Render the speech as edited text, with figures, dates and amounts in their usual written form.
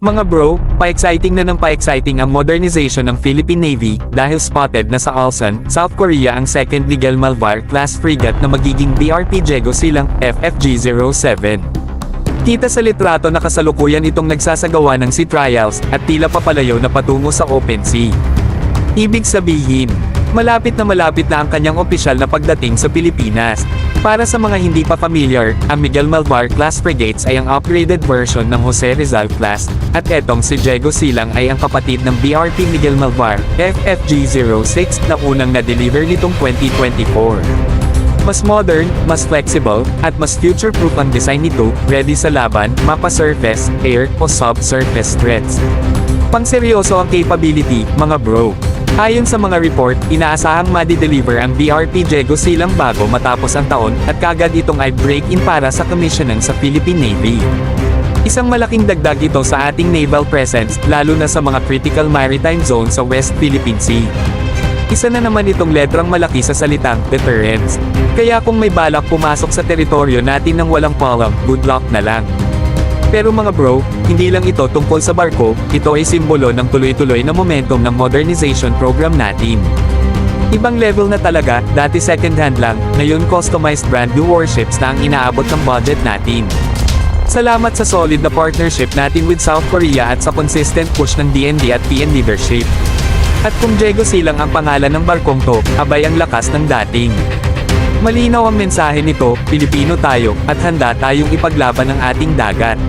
Mga bro, pa-exciting na ng pa-exciting ang modernization ng Philippine Navy dahil spotted na sa Ulsan, South Korea ang second Miguel Malvar class frigate na magiging BRP Diego Silang FFG-07. Kita sa litrato na kasalukuyan itong nagsasagawa ng sea trials at tila papalayo na patungo sa open sea. Ibig sabihin, malapit na ang kanyang opisyal na pagdating sa Pilipinas. Para sa mga hindi pa familiar, ang Miguel Malvar class frigates ay ang upgraded version ng Jose Rizal class, at etong si Diego Silang ay ang kapatid ng BRP Miguel Malvar, FFG-06 na unang na-deliver nitong 2024. Mas modern, mas flexible, at mas future-proof ang design nito, ready sa laban, mapa-surface, air, o subsurface threats. Pangseryoso ang capability, mga bro. Ayon sa mga report, inaasahang madi-deliver ang BRP Diego Silang bago matapos ang taon, at kagad itong ay break-in para sa commissioning sa Philippine Navy. Isang malaking dagdag ito sa ating naval presence, lalo na sa mga critical maritime zone sa West Philippine Sea. Isa na naman itong letrang malaki sa salitang deterrence. Kaya kung may balak pumasok sa teritoryo natin ng walang paalam, good luck na lang. Pero mga bro, hindi lang ito tungkol sa barko, ito ay simbolo ng tuloy-tuloy na momentum ng modernization program natin. Ibang level na talaga, dati second-hand lang, ngayon customized brand new warships na ang inaabot ng budget natin. Salamat sa solid na partnership natin with South Korea at sa consistent push ng DND at PN leadership. At kung Diego Silang ang pangalan ng barkong to, abay ang lakas ng dating. Malinaw ang mensahe nito, Pilipino tayo, at handa tayong ipaglaban ang ating dagat.